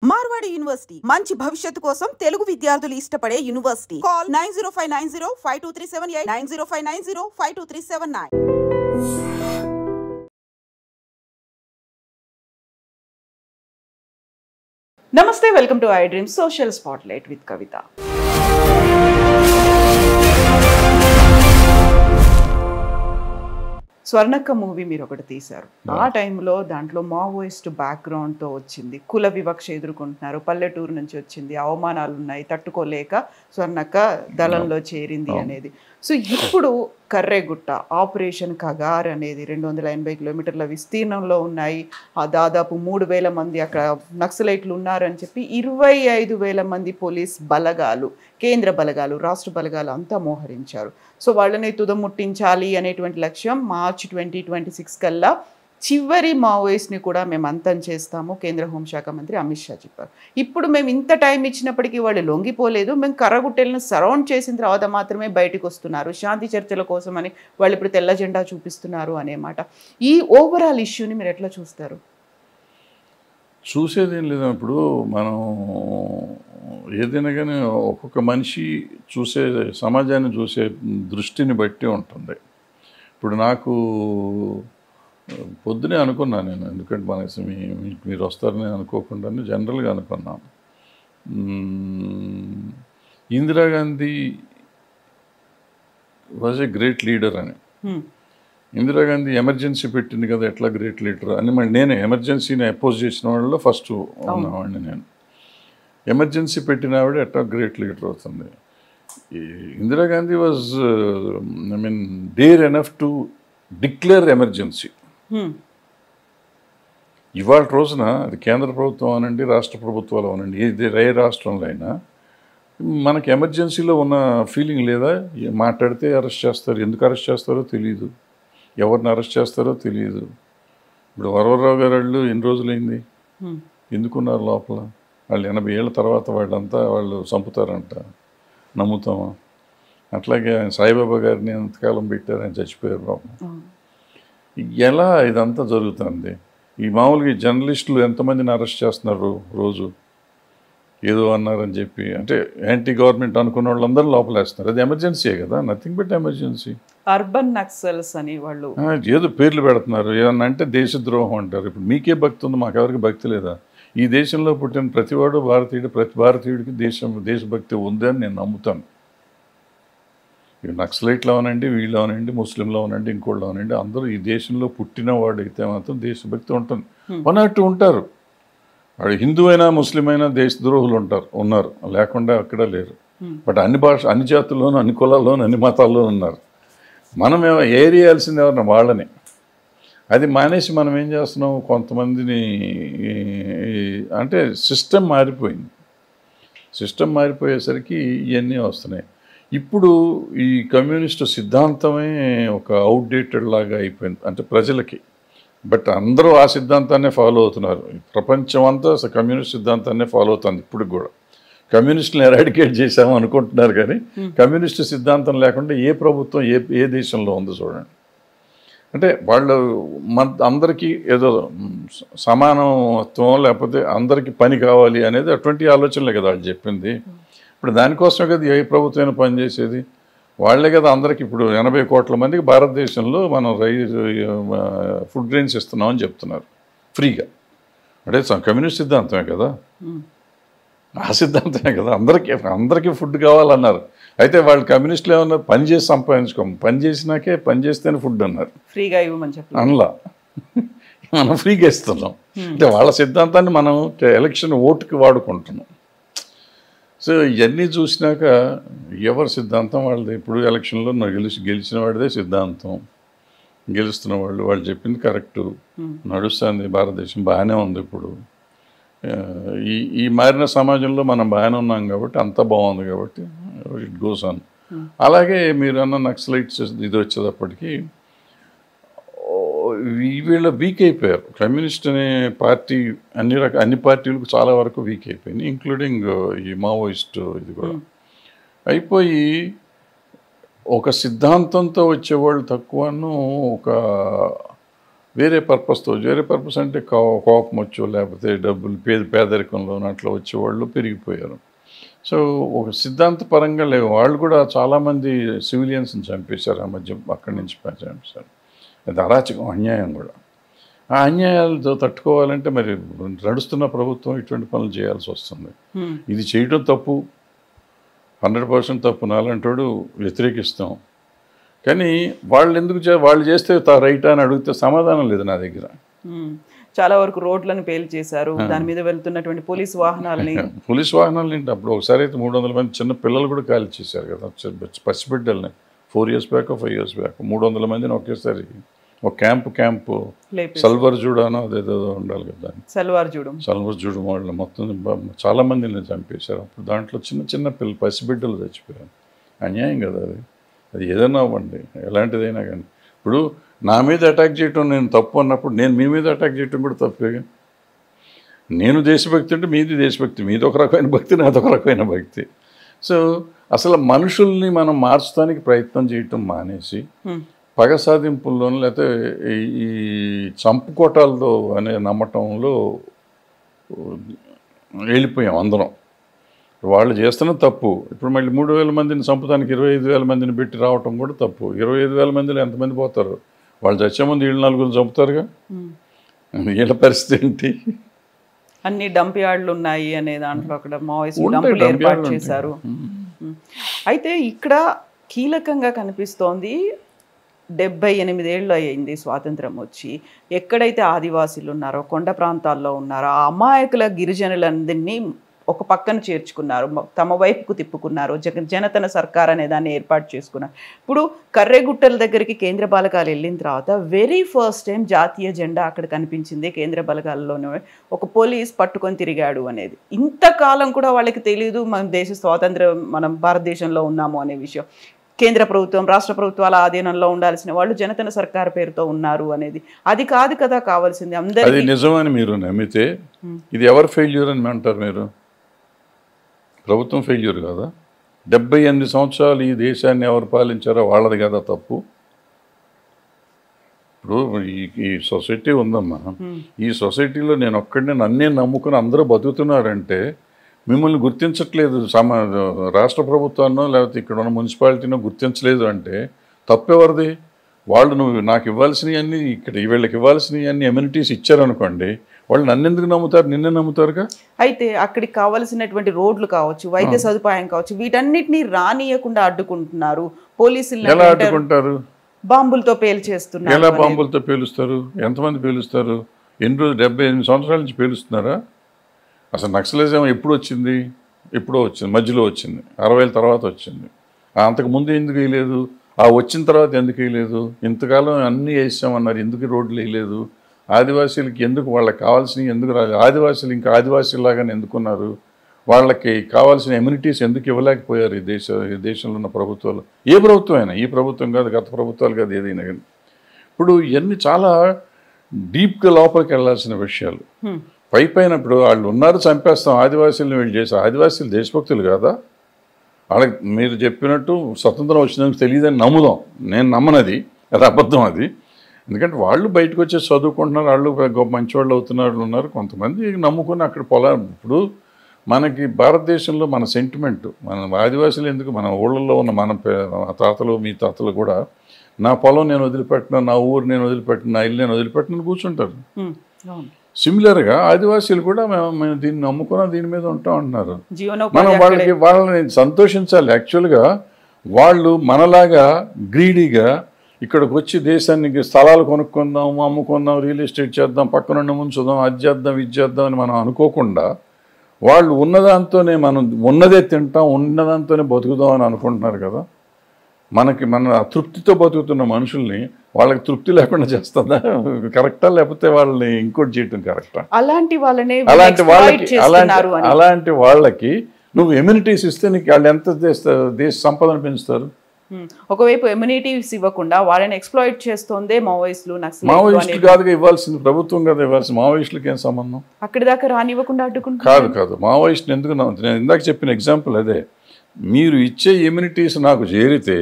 Marwadi university మంచి భవిష్యత్తు కోసం తెలుగు విద్యార్థులు ఇష్టపడే యూనివర్సిటీ. కాల్ 9059052378 9059052379. నమస్తే, welcome to I dream social spotlight with Kavitha. Swarnakka movie మీరు ఒకటి తీశారు. ఆ టైంలో దాంట్లో మావోయిస్ట్ బ్యాక్గ్రౌండ్తో వచ్చింది, కుల వివక్ష ఎదుర్కొంటున్నారు, పల్లెటూరు నుంచి వచ్చింది, అవమానాలు ఉన్నాయి, తట్టుకోలేక స్వర్ణక్క దళంలో చేరింది అనేది. సో ఇప్పుడు కర్రెగుట్ట, ఆపరేషన్ కగార్ అనేది 280 కిలోమీటర్ల విస్తీర్ణంలో ఉన్నాయి. ఆ దాదాపు 3,000 మంది అక్కడ నక్సలైట్లు ఉన్నారని చెప్పి 25,000 మంది పోలీస్ బలగాలు, కేంద్ర బలగాలు, రాష్ట్ర బలగాలు అంతా మోహరించారు. సో వాళ్ళని తుదముట్టించాలి అనేటువంటి లక్ష్యం. మార్చ్ 2026 కల్లా చివరి మావోయిస్ట్ని కూడా మేము అంతం చేస్తాము, కేంద్ర హోంశాఖ మంత్రి అమిత్ షా చెప్పారు. ఇప్పుడు మేము ఇంత టైం ఇచ్చినప్పటికీ వాళ్ళు లొంగిపోలేదు. మేము కర్రగుట్టెలను సరౌండ్ చేసిన తర్వాత మాత్రమే బయటకు వస్తున్నారు, శాంతి చర్చల కోసం అని వాళ్ళు ఇప్పుడు తెల్ల జెండా చూపిస్తున్నారు అనే మాట. ఈ ఓవరాల్ ఇష్యూని మీరు ఎట్లా చూస్తారు? చూసేదేం లేదు. ఇప్పుడు మనం ఏదైనా కానీ ఒక్కొక్క మనిషి చూసే సమాజాన్ని చూసే దృష్టిని బట్టి ఉంటుంది. ఇప్పుడు నాకు పొద్దునే అనుకున్నాను నేను, ఎందుకంటే మనకి మీరు వస్తారని అనుకోకుండానే జనరల్గా అనుకున్నాను. Indira Gandhi was a great leader అని. ఇందిరాగాంధీ ఎమర్జెన్సీ పెట్టింది కదా, ఎట్లా గ్రేట్ లీడర్ అని మళ్ళీ నేను ఎమర్జెన్సీని అపోజ్ చేసిన వాళ్ళలో ఫస్ట్ ఉన్నవాడిని నేను. ఎమర్జెన్సీ పెట్టిన ఆవిడ ఎట్లా గ్రేట్ లీడర్ అవుతుంది? Indira Gandhi was I mean dare enough to declare emergency. ఇవాళ రోజున అది కేంద్ర ప్రభుత్వం అనండి, రాష్ట్ర ప్రభుత్వాలు అనండి, ఏ రాష్ట్రంలో అయినా మనకి ఎమర్జెన్సీలో ఉన్న ఫీలింగ్ లేదా? మాట్లాడితే అరెస్ట్ చేస్తారు, ఎందుకు అరెస్ట్ చేస్తారో తెలియదు, ఎవరిని అరెస్ట్ చేస్తారో తెలియదు. ఇప్పుడు వరవరరావు గారు వాళ్ళు ఎన్ని రోజులైంది, ఎందుకున్నారు లోపల? వాళ్ళు 80 ఏళ్ళ తర్వాత వాళ్ళు చంపుతారంట, నమ్ముతామా? అట్లాగే ఆయన సాయిబాబా గారిని ఎంతకాలం పెట్టారు, ఆయన చచ్చిపోయారు పాపం. ఎలా ఇదంతా జరుగుతుంది? ఈ మామూలుగా జర్నలిస్టులు ఎంతమందిని అరెస్ట్ చేస్తున్నారు రోజు, ఏదో అన్నారని చెప్పి, అంటే యాంటీ గవర్నమెంట్ అనుకున్న వాళ్ళందరూ లోపలేస్తున్నారు. అది ఎమర్జెన్సీయే కదా, nothing but emergency. Urban Naxals అని వాళ్ళు ఏదో పేర్లు పెడుతున్నారు, ఏమన్నా అంటే దేశద్రోహం అంటారు. ఇప్పుడు మీకే భక్తి ఉంది, మాకెవరికి భక్తి లేదా? ఈ దేశంలో పుట్టిన ప్రతివాడు భారతీయుడు, ప్రతి భారతీయుడికి దేశభక్తి ఉందని నేను నమ్ముతాను. నక్సలైట్లో అవనండి, వీళ్ళు అవనండి, ముస్లింలో అవనండి, ఇంకోళ్ళు అవనండి, అందరూ ఈ దేశంలో పుట్టినవాడు అయితే మాత్రం దేశభక్తి ఉంటుంది. అన్నట్టు ఉంటారు. వాడు హిందూ అయినా ముస్లిం అయినా దేశద్రోహులు ఉన్నారు, లేకుండా అక్కడ లేరు. బట్ అన్ని జాతుల్లోనూ, అన్ని కులాల్లోనూ, అన్ని మతాల్లోనూ ఉన్నారు. మనం ఏరియాల్సింది ఎవరిని? వాళ్ళని. అది మానేసి మనం ఏం చేస్తున్నాం, కొంతమందిని అంటే సిస్టమ్ మారిపోయింది. సిస్టమ్ మారిపోయేసరికి ఇవన్నీ వస్తున్నాయి. ఇప్పుడు ఈ కమ్యూనిస్టు సిద్ధాంతమే ఒక అవుట్డేటెడ్ లాగా అయిపోయింది అంటే ప్రజలకి. బట్ అందరూ ఆ సిద్ధాంతాన్నే ఫాలో అవుతున్నారు. ప్రపంచం అంతా కమ్యూనిస్ట్ సిద్ధాంతాన్నే ఫాలో అవుతుంది. ఇప్పుడు కూడా కమ్యూనిస్టులను ఎరాడికేట్ చేశాము అనుకుంటున్నారు, కానీ కమ్యూనిస్టు సిద్ధాంతం లేకుండా ఏ ప్రభుత్వం ఏ దేశంలో ఉందో చూడండి. అంటే వాళ్ళు అందరికీ ఏదో సమానత్వం, లేకపోతే అందరికీ పని కావాలి అనేది అటువంటి ఆలోచనలే కదా వాళ్ళు చెప్పింది. ఇప్పుడు దానికోసమే కదా ఏ ప్రభుత్వమైనా పనిచేసేది. వాళ్లే కదా అందరికి. ఇప్పుడు 80 కోట్ల మందికి భారతదేశంలో మనం ఫుడ్ గ్రెయిన్స్ ఇస్తున్నామని చెప్తున్నారు ఫ్రీగా. అంటే కమ్యూనిస్ట్ సిద్ధాంతమే కదా, ఆ సిద్ధాంతమే కదా. అందరికీ ఫుడ్ కావాలన్నారు. అయితే వాళ్ళు కమ్యూనిస్టులు ఏమన్నారు, పని చేసి సంపాదించుకోము, పని చేసినాకే, పని చేస్తేనే ఫుడ్ అన్నారు. ఫ్రీగా ఇవ్వమని చెప్పి అనలా, మనం ఫ్రీగా ఇస్తున్నాం. అంటే వాళ్ళ సిద్ధాంతాన్ని మనం ఎలక్షన్ ఓటుకి వాడుకుంటున్నాం. సో ఇవన్నీ చూసినాక ఎవరి సిద్ధాంతం వాళ్ళది. ఇప్పుడు ఎలక్షన్లో గెలిచిన వాడిదే సిద్ధాంతం, గెలుస్తున్న వాళ్ళు చెప్పింది కరెక్టు, నడుస్తుంది. భారతదేశం బాగానే ఉంది. ఇప్పుడు ఈ మారిన సమాజంలో మనం బాగానే ఉన్నాం కాబట్టి, అంతా బాగుంది కాబట్టి ఇట్ గోస్ ఆన్. అలాగే మీరు అన్న నక్సలైట్స్ ఇది వచ్చేటప్పటికి వీళ్ళ వీక్ అయిపోయారు. కమ్యూనిస్ట్ అనే పార్టీ అన్ని పార్టీలకు చాలా వరకు వీక్ అయిపోయింది, ఇంక్లూడింగ్ ఈ మావోయిస్ట్ ఇది కూడా అయిపోయి ఒక సిద్ధాంతంతో వచ్చేవాళ్ళు తక్కువను, ఒక వేరే పర్పస్తో, వేరే పర్పస్ అంటే కోపం వచ్చో లేకపోతే డబ్బులు పేదరికంలో అట్లా వచ్చేవాళ్ళు పెరిగిపోయారు. సో ఒక సిద్ధాంతపరంగా లేవు. వాళ్ళు కూడా చాలామంది సివిలియన్స్ని చంపేశారు ఆ మధ్య, అక్కడి నుంచి చంపేశారు. అది అరాచకం, అన్యాయం కూడా. ఆ అన్యాయాలతో తట్టుకోవాలంటే మరి నడుస్తున్న ప్రభుత్వం ఇటువంటి పనులు చేయాల్సి వస్తుంది. ఇది చేయడం తప్పు, 100% తప్పు, నాలంటోడు వ్యతిరేకిస్తాం. కానీ వాళ్ళు ఎందుకు వాళ్ళు చేస్తే రైటా అని అడిగితే సమాధానం లేదు నా దగ్గర. చాలా వరకు రోడ్లను పేల్చేశారు, దాని మీద వెళ్తున్నటువంటి పోలీస్ వాహనాలని ఏంటి అప్పుడు ఒకసారి అయితే 300 మంది చిన్న పిల్లలు కూడా కాల్ చేశారు కదా, పసిబిడ్డల్ని. 4 years బ్యాక్ 5 years బ్యాక్ 300 మందిని ఒకేసారి ఒక క్యాంపు సల్వర్ జూడానో అదేదో ఉండాలి కదా, సల్వర్ జూడం వాళ్ళు మొత్తం చాలా మందిని చంపేశారు. అప్పుడు దాంట్లో చిన్న పసిబిడ్డలు చచ్చిపోయారు. అన్యాయం కదా అది ఏదైనా అవ్వండి, ఎలాంటిదైనా కానీ. ఇప్పుడు నా మీద అటాక్ చేయటం నేను తప్పు అన్నప్పుడు నేను మీ మీద అటాక్ చేయటం కూడా తప్పేగా. నేను దేశభక్తి అంటే మీది దేశభక్తి, మీది ఒక రకమైన భక్తి, నాది ఒక రకమైన భక్తి. సో అసలు మనుషుల్ని మనం మార్చడానికి ప్రయత్నం చేయటం మానేసి పగ సాధింపుల్లోనూ లేకపోతే ఈ చంపుకోటాలతో అనే నమ్మటంలో వెళ్ళిపోయాం అందరం. వాళ్ళు చేస్తున్న తప్పు. ఇప్పుడు మళ్ళీ 3,000 మందిని చంపడానికి 25,000 మందిని పెట్టి రావటం కూడా తప్పు. 25,000 మందిలో ఎంతమంది పోతారు? వాళ్ళు చచ్చే ముందు 7-4 చంపుతారుగా. వీళ్ళ పరిస్థితి ఏంటి? అన్ని డంప్ యార్డ్లు ఉన్నాయి అనే దాంట్లో అక్కడ మావోయిస్టులు డంపులు ఏర్పాటు చేశారు. అయితే ఇక్కడ కీలకంగా కనిపిస్తోంది 78 ఏళ్ళు అయ్యింది స్వాతంత్రం వచ్చి. ఎక్కడైతే ఆదివాసీలు ఉన్నారో, కొండ ప్రాంతాల్లో ఉన్నారో ఆ అమాయకుల గిరిజనులందరినీ ఒక పక్కన చేర్చుకున్నారు, తమ వైపుకు తిప్పుకున్నారు. జనతన సర్కార్ అనే దాన్ని ఏర్పాటు చేసుకున్నారు. ఇప్పుడు కర్రెగుట్టల దగ్గరికి కేంద్ర బలగాలు వెళ్ళిన తర్వాత వెరీ ఫస్ట్ టైం జాతీయ జెండా అక్కడ కనిపించింది. కేంద్ర బలగాల్లోనే ఒక పోలీస్ పట్టుకొని తిరిగాడు అనేది. ఇంతకాలం కూడా వాళ్ళకి తెలియదు మన దేశ స్వాతంత్రం, మనం భారతదేశంలో ఉన్నాము అనే విషయం. కేంద్ర ప్రభుత్వం, రాష్ట్ర ప్రభుత్వాల ఆధీనంలో ఉండాల్సిన వాళ్ళు జనతన సర్కార్ పేరుతో ఉన్నారు అనేది. అది కాదు కదా కావాల్సింది. అందరికీ నిజమని మీరు నమ్మితే ఇది ఎవరు ఫెయిల్యూర్ అని అంటారు మీరు? ప్రభుత్వం ఫెయిల్యూర్ కదా. 78 సంవత్సరాలు ఈ దేశాన్ని ఎవరు పాలించారో వాళ్ళది కదా తప్పు. ఇప్పుడు ఈ సొసైటీ ఉందమ్మా, ఈ సొసైటీలో నేను ఒక్కడిని నన్నే నమ్ముకుని అందరూ బతుకుతున్నారంటే మిమ్మల్ని గుర్తించట్లేదు రాష్ట్ర ప్రభుత్వాన్నో లేకపోతే ఇక్కడ ఉన్న మున్సిపాలిటీనో గుర్తించలేదు అంటే తప్పెవరిది? వాళ్ళు నాకు ఇవ్వాల్సినవి అన్నీ ఇక్కడ వీళ్ళకి ఇవ్వాల్సినవి అన్ని ఎమ్యూనిటీస్ ఇచ్చారనుకోండి, వాళ్ళు నన్ను ఎందుకు నమ్ముతారు? నిన్నే నమ్ముతారుగా. అయితే అక్కడికి కావాల్సినటువంటి రోడ్లు కావచ్చు, వైద్య సదుపాయం కావచ్చు, వీటన్నిటిని రానియకుండా అడ్డుకుంటున్నారు. పోలీసులు ఎలా అడ్డుకుంటారు? బాంబులతో పేల్చేస్తున్నారు. ఎలా బాంబులతో పేలుస్తారు? ఎంతమంది పేలుస్తారు? ఎన్ని రోజులు? 78 సంవత్సరాల నుంచి పేలుస్తున్నారా? అసలు నక్సలిజం ఎప్పుడు వచ్చింది? ఎప్పుడో వచ్చింది, మధ్యలో వచ్చింది, 60ఏళ్ళ తర్వాత వచ్చింది. అంతకుముందు ఎందుకు వేయలేదు? వచ్చిన తర్వాత ఎందుకు వేయలేదు? ఇంతకాలం అన్నీ వేసామన్నారు, ఎందుకు రోడ్లు వేయలేదు? ఆదివాసీలకి ఎందుకు వాళ్ళకి కావాల్సినవి ఎందుకు రాలేదు? ఆదివాసీలు ఇంకా ఆదివాసీలాగానే ఎందుకున్నారు? వాళ్ళకి కావాల్సిన ఎమ్యూనిటీస్ ఎందుకు ఇవ్వలేకపోయారు ఈ దేశంలో ఉన్న ప్రభుత్వాలు? ఏ ప్రభుత్వం అయినా, ఈ ప్రభుత్వం కాదు, గత ప్రభుత్వాలు కాదు, ఏదైనా కానీ. ఇప్పుడు ఇవన్నీ చాలా డీప్గా లోపలికి వెళ్ళాల్సిన విషయాలు. పైన ఇప్పుడు వాళ్ళు ఉన్నారు, చంపేస్తాం ఆదివాసీలను, వీళ్ళు చేస్తారు. ఆదివాసీలు దేశభక్తులు కాదా? వాళ్ళకి మీరు చెప్పినట్టు స్వతంత్రం వచ్చినందుకు తెలియదని నమ్ముదాం. నేను నమ్మనది, అది అబద్ధం అది. ఎందుకంటే వాళ్ళు బయటకు వచ్చి చదువుకుంటున్నారు, వాళ్ళు గొప్ప మంచివాళ్ళు అవుతున్నారు ఉన్నారు. కొంతమంది నమ్ముకుని అక్కడ ఇప్పుడు మనకి భారతదేశంలో మన సెంటిమెంట్, మన ఆదివాసీలు ఎందుకు, మన ఊళ్ళల్లో ఉన్న మన తాతలు, మీ తాతలు కూడా నా పొలం నేను వదిలిపెట్టిన, నా ఊరు నేను వదిలిపెట్టిన, నా ఇల్లు నేను వదిలిపెట్టిన కూర్చుంటారు. సిమిలర్గా ఆదివాసీలు కూడా మేము దీన్ని నమ్ముకున్నాం, దీని మీద ఉంటాం అంటున్నారు. మనం వాళ్ళని సంతోషించాలి. యాక్చువల్గా వాళ్ళు మనలాగా గ్రీడీగా ఇక్కడికి వచ్చి దేశానికి స్థలాలు కొనుక్కుందాం, అమ్ముకుందాం, రియల్ ఎస్టేట్ చేద్దాం, పక్కనుండి ముంచుదాం, అది చేద్దాం, ఇది చేద్దాం అని మనం అనుకోకుండా వాళ్ళు ఉన్నదాంతోనే మనం ఉన్నదే తింటాం, ఉన్నదాంతోనే బతుకుదాం అని అనుకుంటున్నారు కదా. మన తృప్తితో బతుకుతున్న మనుషుల్ని వాళ్ళకి తృప్తి లేకుండా చేస్తుందా? కరెక్టా? లేకపోతే వాళ్ళని ఇంకోటి చేయటం కరెక్టా? అలాంటి వాళ్ళకి నువ్వు ఎమ్యూనిటీస్ ఇస్తే నీకు వాళ్ళు ఎంత దేశ సంపదను పెంచుతారు? ఒకవైపు ఎమ్యూనిటీస్ ఇవ్వకుండా వాళ్ళని ఎక్స్ప్లాయిట్ చేస్తోందే మావోయిస్టులు. మావోయిస్టులు కాదుగా ఇవ్వాల్సింది, ప్రభుత్వం కదా ఇవ్వాల్సింది. మావోయిస్టులకి ఏం సంబంధం? అక్కడి దాకా రానివ్వకుండా అడ్డుకుంటారు. కాదు మావోయిస్టులు ఎందుకు? నేను ఇందాక చెప్పిన ఎగ్జాంపుల్ అదే. మీరు ఇచ్చే ఎమ్యూనిటీస్ నాకు చేరితే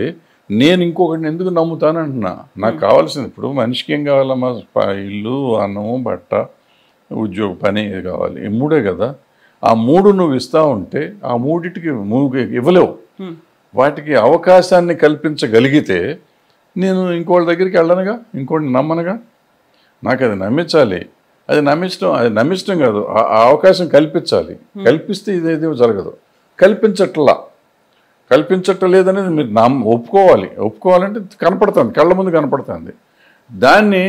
నేను ఇంకొకటిని ఎందుకు నమ్ముతాను అంటున్నా. నాకు కావాల్సింది ఇప్పుడు మనిషికి ఏం కావాలమ్మా? ఇల్లు, అన్నము, బట్ట, ఉద్యోగ పని కావాలి. ఈ మూడే కదా. ఆ మూడు నువ్వు ఇస్తా ఉంటే ఆ మూడిటికి ఇవ్వలేవు. వాటికి అవకాశాన్ని కల్పించగలిగితే నేను ఇంకోళ్ళ దగ్గరికి వెళ్ళనుగా, ఇంకోటి నమ్మనుగా. నాకు అది నమ్మించాలి. అది నమ్మించడం కాదు, ఆ అవకాశం కల్పించాలి. కల్పిస్తే ఇదేదో జరగదు. కల్పించట్లేదనేది మీరు ఒప్పుకోవాలంటే కనపడుతుంది, కళ్ళ ముందు కనపడుతుంది. దాన్ని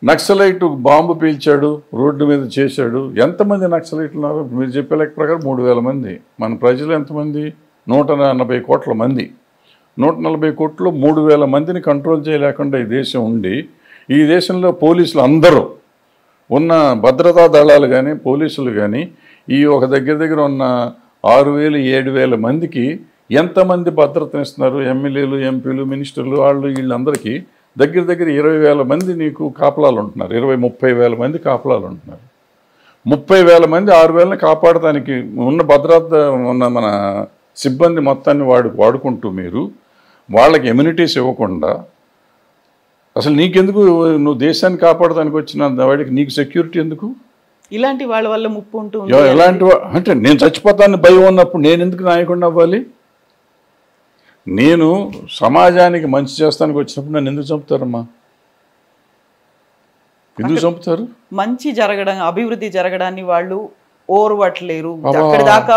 నక్సలైట్ బాంబు పీల్చాడు, రోడ్డు మీద చేశాడు. ఎంతమంది నక్సలైట్లు ఉన్నారు? మీరు చెప్పే లెక్క ప్రకారం 3,000 మంది. మన ప్రజలు ఎంతమంది? 140 కోట్ల మంది. 140 కోట్లు 3,000 మందిని కంట్రోల్ చేయలేకుండా ఈ దేశం ఉండి, ఈ దేశంలో పోలీసులు అందరూ ఉన్న భద్రతా దళాలు కానీ పోలీసులు కానీ ఈ ఒక దగ్గర ఉన్న 6,000 7,000 మందికి ఎంతమంది భద్రతనిస్తున్నారు? ఎమ్మెల్యేలు, ఎంపీలు, మినిస్టర్లు, వీళ్ళందరికీ దగ్గర 20,000 మంది నీకు కాపలాలు ఉంటున్నారు. 20-30,000 మంది కాపలాలు ఉంటున్నారు. 30,000 మంది 6,000ని కాపాడటానికి ఉన్న భద్రత ఉన్న మన సిబ్బంది మొత్తాన్ని వాడుకుంటూ మీరు వాళ్ళకి ఎమ్యూనిటీస్ ఇవ్వకుండా అసలు నీకెందుకు? నువ్వు దేశాన్ని కాపాడటానికి వచ్చిన వాడికి నీకు సెక్యూరిటీ ఎందుకు? ఇలాంటి వాళ్ళ వల్ల ముప్పు ఉంటుంది. ఎలాంటి అంటే నేను చచ్చిపోతాను భయం ఉన్నప్పుడు నేను ఎందుకు నాయకుడిని అవ్వాలి? నేను సమాజానికి మంచి చేస్తానికి వచ్చినప్పుడు నన్ను ఎందుకు చంపుతారమ్మా? ఎందుకు చంపుతారు? మంచి జరగడం, అభివృద్ధి జరగడాన్ని వాళ్ళు ఓర్వట్లేరు. అక్కడి దాకా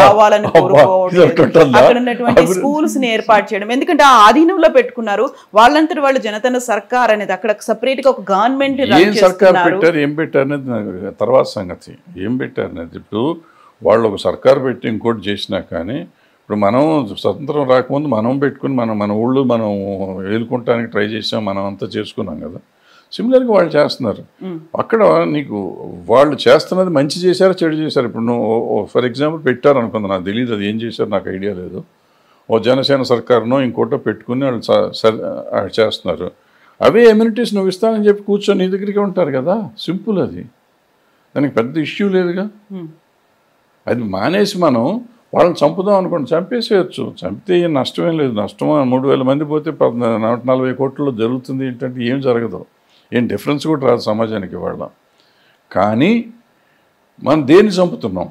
రావాలని కోరుకోవట్లేదు. అక్కడ ఉన్నటువంటి స్కూల్స్ ని ఏర్పాటు చేయడం, ఎందుకంటే ఆ ఆధీనంలో పెట్టుకున్నారు. వాళ్ళంతటి వాళ్ళు జనతన సర్కార్ అనేది అక్కడ సపరేట్ గా ఒక గవర్నమెంట్ సర్కార్ పెట్టారు. ఏం పెట్టారు అనేది తర్వాత సంగతి. ఏం పెట్టారు అనేది ఇప్పుడు వాళ్ళు ఒక సర్కార్ పెట్టి ఇంకోటి చేసినా కానీ ఇప్పుడు మనం స్వతంత్రం రాకముందు మనం పెట్టుకుని మన ఊళ్ళు మనం ఏలుకుంటానికి ట్రై చేసాం, మనం అంతా చేసుకున్నాం కదా. సిమిలర్గా వాళ్ళు చేస్తున్నారు. అక్కడ నీకు వాళ్ళు చేస్తున్నది మంచి చేశారు, చెడు చేశారు. ఇప్పుడు నువ్వు ఫర్ ఎగ్జాంపుల్ పెట్టారు అనుకుంది, నాకు తెలియదు అది ఏం చేశారు, నాకు ఐడియా లేదు. ఓ జనసేన సర్కారునో ఇంకోటో పెట్టుకుని వాళ్ళు చేస్తున్నారు. అవే ఎమ్యూనిటీస్ నువ్వు ఇస్తానని చెప్పి కూర్చొని నీ దగ్గరికి ఉంటారు కదా. సింపుల్, అది దానికి పెద్ద ఇష్యూ లేదుగా. అది మానేసి మనం వాళ్ళని చంపుదాం అనుకోండి, చంపేసేయచ్చు. చంపితే ఏం నష్టమేం లేదు. నష్టం 3,000 మంది పోతే 140 కోట్లలో జరుగుతుంది ఏంటంటే ఏం జరగదు, ఏం డిఫరెన్స్ కూడా రాదు సమాజానికి వాళ్ళ. కానీ మనం దేన్ని చంపుతున్నాం?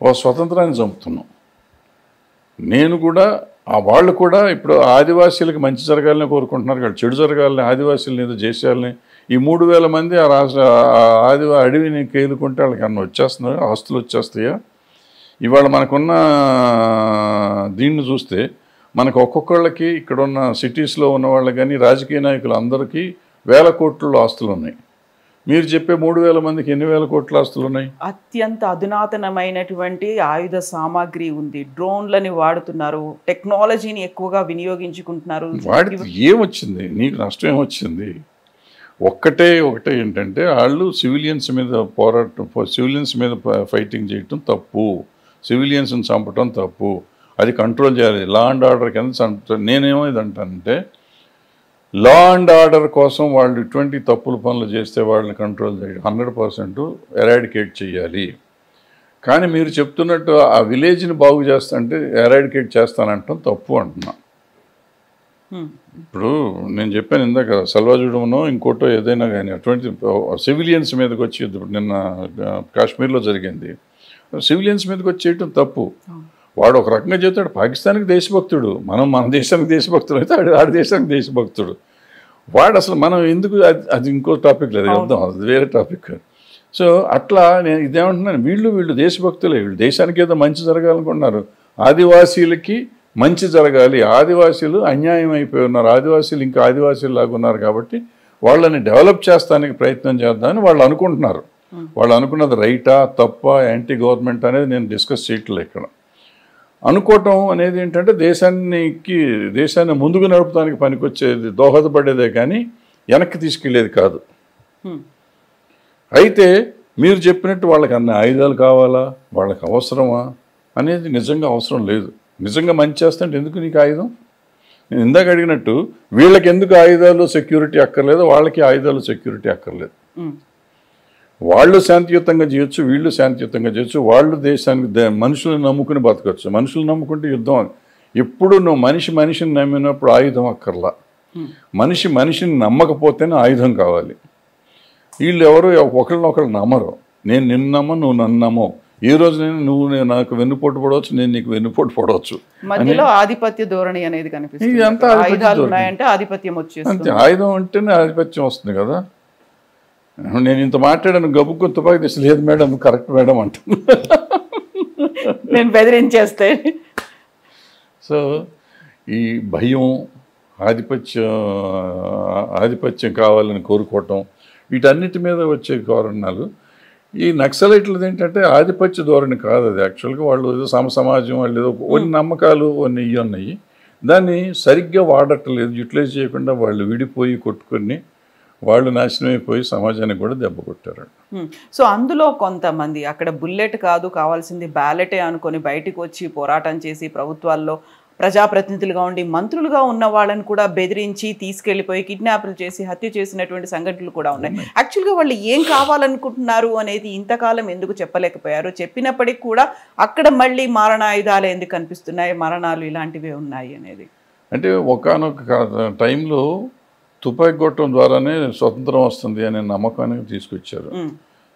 ఓ స్వతంత్రాన్ని చంపుతున్నాం. నేను కూడా వాళ్ళు కూడా ఇప్పుడు ఆదివాసీలకు మంచి జరగాలని కోరుకుంటున్నారు కదా, చెడు జరగాలని, ఆదివాసీలను ఏదో చేసేయాలని. ఈ 3,000 మంది ఆ అడవిని కేలుకుంటే వాళ్ళకి అన్న వచ్చేస్తున్నారు, ఆస్తులు వచ్చేస్తాయా? ఇవాళ మనకున్న దీన్ని చూస్తే మనకు ఒక్కొక్కళ్ళకి ఇక్కడ ఉన్న సిటీస్లో ఉన్న వాళ్ళకి కానీ రాజకీయ నాయకులు అందరికీ 1,000 కోట్ల ఆస్తులు ఉన్నాయి. మీరు చెప్పే 3,000 మందికి ఎన్ని 1,000 కోట్ల ఆస్తులు ఉన్నాయి? అత్యంత అధునాతనమైనటువంటి ఆయుధ సామాగ్రి ఉంది. డ్రోన్లని వాడుతున్నారు, టెక్నాలజీని ఎక్కువగా వినియోగించుకుంటున్నారు. వాడికి ఏమొచ్చింది? నీకు నష్టం ఏమొచ్చింది? ఒకటే ఏంటంటే వాళ్ళు సివిలియన్స్ మీద సివిలియన్స్ మీద ఫైటింగ్ చేయటం తప్పు, సివిలియన్స్ని చంపటం తప్పు. అది కంట్రోల్ చేయాలి. లా అండ్ ఆర్డర్ కింద నేనేమో ఇది అంటానంటే లా అండ్ ఆర్డర్ కోసం వాళ్ళు ఇటువంటి తప్పుల పనులు చేస్తే వాళ్ళని కంట్రోల్ చేయాలి, 100% ఎరాడికేట్ చేయాలి. కానీ మీరు చెప్తున్నట్టు ఆ విలేజ్ని బాగు చేస్తాంటే ఎరాడికేట్ చేస్తానంటాం తప్పు అంటున్నా. ఇప్పుడు నేను చెప్పాను ఇందాక సల్వాజుడమనో ఇంకోటో ఏదైనా కానీ అటువంటి సివిలియన్స్ మీదకి వచ్చి ఇప్పుడు నిన్న కాశ్మీర్లో జరిగింది, సివిలియన్స్ మీదకి వచ్చి చేయటం తప్పు. వాడు ఒక రకంగా చెప్తాడు పాకిస్తాన్కి దేశభక్తుడు, మన దేశానికి దేశభక్తుడు అయితే ఆడి దేశానికి దేశభక్తుడు. వాడు అసలు మనం ఎందుకు అది ఇంకో టాపిక్ లేదు, వద్దాం, అది వేరే టాపిక్. సో అట్లా నేను ఇదేమంటున్నాను, వీళ్ళు దేశభక్తులే, వీళ్ళు దేశానికి ఏదో మంచి జరగాలనుకుంటున్నారు. ఆదివాసీలకి మంచి జరగాలి, ఆదివాసీలు అన్యాయం అయిపోయి ఉన్నారు, ఆదివాసీలు ఇంకా ఆదివాసీలు లాగా ఉన్నారు కాబట్టి వాళ్ళని డెవలప్ చేస్తానికి ప్రయత్నం చేద్దామని వాళ్ళు అనుకుంటున్నారు. వాళ్ళు అనుకున్నది రైటా తప్ప యాంటీ గవర్నమెంట్ అనేది నేను డిస్కస్ చేయట్లేదు ఇక్కడ. అనుకోవటం అనేది ఏంటంటే దేశాన్ని ముందుకు నడపడానికి పనికొచ్చేది, దోహదపడేదే కానీ వెనక్కి తీసుకెళ్లేది కాదు. అయితే మీరు చెప్పినట్టు వాళ్ళకి అన్ని ఆయుధాలు కావాలా, వాళ్ళకి అవసరమా అనేది నిజంగా అవసరం లేదు. నిజంగా మంచి చేస్తుంటే ఎందుకు నీకు ఆయుధం? నేను ఇందాక అడిగినట్టు వీళ్ళకి ఎందుకు ఆయుధాలు సెక్యూరిటీ అక్కర్లేదు, వాళ్ళకి ఆయుధాలు సెక్యూరిటీ అక్కర్లేదు. వాళ్ళు శాంతియుతంగా చేయొచ్చు, వీళ్ళు శాంతియుతంగా చేయొచ్చు. వాళ్ళు దేశానికి మనుషులను నమ్ముకుని బతకచ్చు. మనుషులు నమ్ముకుంటే యుద్ధం. ఎప్పుడు నువ్వు మనిషిని నమ్మినప్పుడు ఆయుధం అక్కర్లా, మనిషిని నమ్మకపోతేనే ఆయుధం కావాలి. వీళ్ళు ఎవరు ఒకరినొకరు నమ్మరు. నేను నిన్ను నమ్మ, నువ్వు నన్ను నమ్మవు. ఏ రోజునైనా నువ్వు నాకు వెన్నుపోటు పడవచ్చు, నేను నీకు వెన్నుపోటు పడవచ్చు. మధ్యలో ఆధిపత్య ధోరణి అనేది కనిపిస్తుంది. ఆయుధాలు ఉన్నాయంటే ఆధిపత్యం వచ్చేస్తుంది. అంతే, ఆయుధం అంటేనే ఆధిపత్యం వస్తుంది కదా. నేను ఇంత మాట్లాడాను, గబుక్కు తుపాకి తీసి లేదు మేడం, కరెక్ట్ మేడం అంటాను. నేను బెదిరించేస్తే. సో ఈ భయం, ఆధిపత్యం కావాలని కోరుకోవటం, వీటన్నిటి మీద వచ్చే కారణాలు. ఈ నక్సలైట్లది ఏంటంటే ఆధిపత్య ధోరణి కాదు అది. యాక్చువల్గా వాళ్ళు ఏదో సమాజం, వాళ్ళు ఏదో కొన్ని నమ్మకాలు కొన్ని ఇవి ఉన్నాయి, దాన్ని సరిగ్గా వాడట్లేదు, యూటిలైజ్ చేయకుండా వాళ్ళు విడిపోయి కొట్టుకొని వాళ్ళు నాశనం అయిపోయి సమాజానికి కూడా దెబ్బ కొట్టారు. సో అందులో కొంతమంది అక్కడ బుల్లెట్ కాదు కావాల్సింది బ్యాలెటే అనుకొని బయటకు వచ్చి పోరాటం చేసి ప్రభుత్వాల్లో ప్రజాప్రతినిధులుగా ఉండి మంత్రులుగా ఉన్న వాళ్ళని కూడా బెదిరించి తీసుకెళ్లిపోయి కిడ్నాప్లు చేసి హత్య చేసినటువంటి సంఘటనలు కూడా ఉన్నాయి. యాక్చువల్గా వాళ్ళు ఏం కావాలనుకుంటున్నారు అనేది ఇంతకాలం ఎందుకు చెప్పలేకపోయారు? చెప్పినప్పటికీ కూడా అక్కడ మళ్ళీ మారణాయుధాలు ఎందుకు కనిపిస్తున్నాయి, మరణాలు ఇలాంటివే ఉన్నాయి అనేది. అంటే ఒకానొక టైంలో తుపాకీ కొట్టడం ద్వారానే స్వతంత్రం వస్తుంది అనే నమ్మకానికి తీసుకొచ్చారు.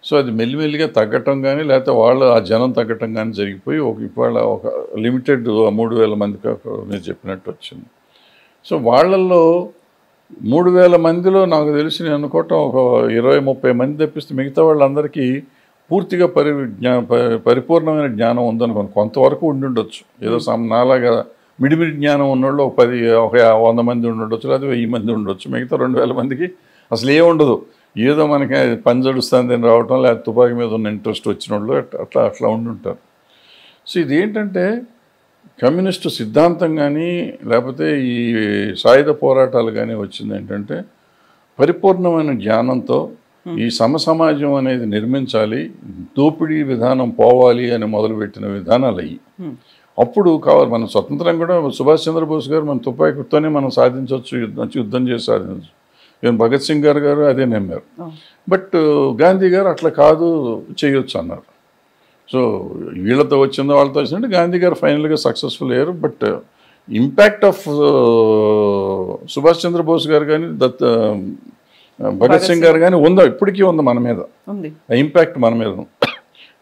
సో అది మెల్లిమెల్లిగా తగ్గటం కానీ లేకపోతే వాళ్ళు ఆ జనం తగ్గటం కానీ జరిగిపోయి ఇవాళ ఒక లిమిటెడ్ 3,000 మందికి మీరు చెప్పినట్టు వచ్చింది. సో వాళ్ళల్లో 3,000 మందిలో నాకు తెలిసి నేను అనుకోవటం ఒక 20-30 మంది తప్పిస్తే మిగతా వాళ్ళందరికీ పూర్తిగా పరిపూర్ణమైన జ్ఞానం ఉందనుకోండి. కొంతవరకు ఉండుండొచ్చు, ఏదో నాలాగా మిడిమిడి జ్ఞానం ఉన్నోళ్ళు ఒక 100 మంది ఉండొచ్చు, లేదా 1000 మంది ఉండొచ్చు. మిగతా 2,000 మందికి అసలు ఏముండదు, ఏదో మనకి పంజడుస్తుంది అని రావటం, లేకపోతే తుపాకీ మీద ఉన్న ఇంట్రెస్ట్ వచ్చిన వాళ్ళు అట్లా ఉండుంటారు. సో ఇది ఏంటంటే కమ్యూనిస్టు సిద్ధాంతం కానీ లేకపోతే ఈ సాయుధ పోరాటాలు కానీ వచ్చింది ఏంటంటే పరిపూర్ణమైన జ్ఞానంతో ఈ సమాజం అనేది నిర్మించాలి, దోపిడీ విధానం పోవాలి అని మొదలుపెట్టిన విధానాలు అయ్యి అప్పుడు కావాలి. మన స్వతంత్రం కూడా సుభాష్ చంద్రబోస్ గారు మన తుపాకీతోనే మనం సాధించవచ్చు, యుద్ధం చేసి సాధించవచ్చు. ఈవెన్ భగత్ సింగ్ గారు అదే నమ్మారు. బట్ గాంధీ గారు అట్లా కాదు, చేయొచ్చు అన్నారు. సో వీళ్ళతో వచ్చిందో వాళ్ళతో వచ్చిందంటే గాంధీ గారు ఫైనల్గా సక్సెస్ఫుల్ అయ్యారు. But impact of Subhash Chandrabose గారు కానీ భగత్ సింగ్ గారు కానీ ఉందా, ఇప్పటికీ ఉంది మన మీద, ఇంపాక్ట్ మన మీద.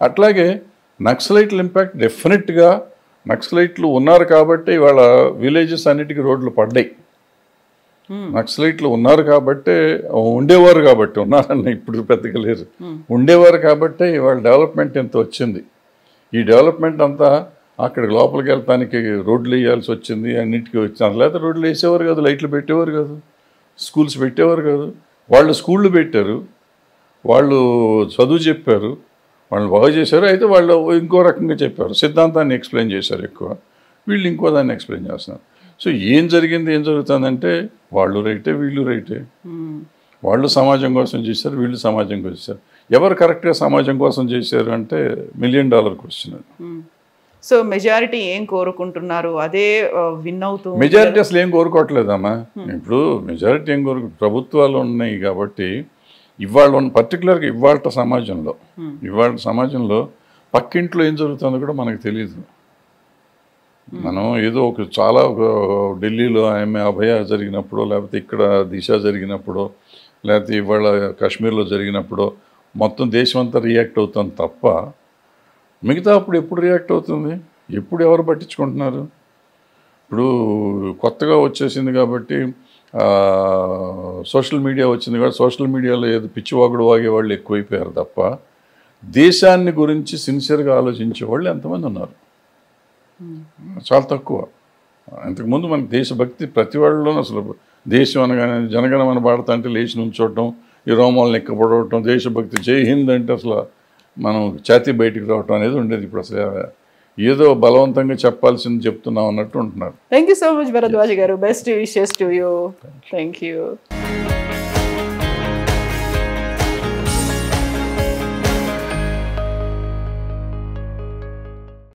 అట్లాగే నక్సలైట్ల ఇంపాక్ట్ డెఫినెట్గా, నక్సలైట్లు ఉన్నారు కాబట్టి వాళ్ళ విలేజెస్ అన్నిటికీ రోడ్లు పడ్డాయి. నక్సలైట్లు ఉన్నారు కాబట్టి, ఉండేవారు కాబట్టి, ఉన్నారన్న ఇప్పుడు పెద్దగా లేరు, ఉండేవారు కాబట్టి వాళ్ళ డెవలప్మెంట్ ఎంత వచ్చింది. ఈ డెవలప్మెంట్ అంతా అక్కడికి లోపలికి వెళ్తానికి రోడ్లు వేయాల్సి వచ్చింది, అన్నిటికీ వచ్చింది. లేకపోతే రోడ్లు వేసేవారు కాదు, లైట్లు పెట్టేవారు కాదు, స్కూల్స్ పెట్టేవారు కాదు. వాళ్ళు స్కూళ్ళు పెట్టారు, వాళ్ళు చదువు చెప్పారు, వాళ్ళు బాగా చేశారు. అయితే వాళ్ళు ఇంకో రకంగా చెప్పారు, సిద్ధాంతాన్ని ఎక్స్ప్లెయిన్ చేశారు ఎక్కువ, వీళ్ళు ఇంకో దాన్ని ఎక్స్ప్లెయిన్ చేస్తున్నారు. సో ఏం జరుగుతుందంటే వాళ్ళు రైటే, వీళ్ళు రైటే. వాళ్ళు సమాజం కోసం చేశారు, వీళ్ళు సమాజం కోసం చేశారు. ఎవరు కరెక్ట్గా సమాజం కోసం చేశారు అంటే $1 మిలియన్ క్వశ్చన్ అది. సో మెజారిటీ ఏం కోరుకుంటున్నారు, అదే విన్ అవుతుంది. మెజారిటీ అసలు ఏం కోరుకోవట్లేదమ్మా. ఇప్పుడు మెజారిటీ ఏం ప్రభుత్వాలు ఉన్నాయి కాబట్టి ఇవాళ పర్టికులర్గా ఇవాళ సమాజంలో పక్కింట్లో ఏం జరుగుతుందో కూడా మనకు తెలియదు. మనం ఏదో చాలా ఢిల్లీలో అభయ జరిగినప్పుడు, లేకపోతే ఇక్కడ దిశ జరిగినప్పుడు, లేకపోతే ఇవాళ కాశ్మీర్లో జరిగినప్పుడు మొత్తం దేశం అంతా రియాక్ట్ అవుతుంది తప్ప మిగతా అప్పుడు ఎప్పుడు రియాక్ట్ అవుతుంది, ఎప్పుడు ఎవరు పట్టించుకుంటున్నారు? ఇప్పుడు కొత్తగా వచ్చేసింది కాబట్టి సోషల్ మీడియా వచ్చింది కాబట్టి సోషల్ మీడియాలో ఏదో పిచ్చివాగుడు వాగేవాళ్ళు ఎక్కువైపోయారు తప్ప దేశాన్ని గురించి సిన్సియర్గా ఆలోచించే వాళ్ళు ఎంతమంది ఉన్నారు? చాలా తక్కువ. అంతకుముందు మనకి దేశభక్తి ప్రతి వాళ్ళలోనూ, అసలు దేశం అనగానే జనగణమన పాడతా అంటే లేచి నుంచోవటం, ఈ రోమాలను ఎక్కపడవటం, దేశభక్తి జై హింద్ అంటే అసలు మనం ఛాతీ బయటికి రావటం అనేది ఉండేది. ఇప్పుడు అసలు ఏదో బలవంతంగా చెప్పాల్సింది చెప్తున్నాం అన్నట్టు ఉంటున్నారు. Thank you so much Bharadwaj garu. Best wishes to you. Thank you.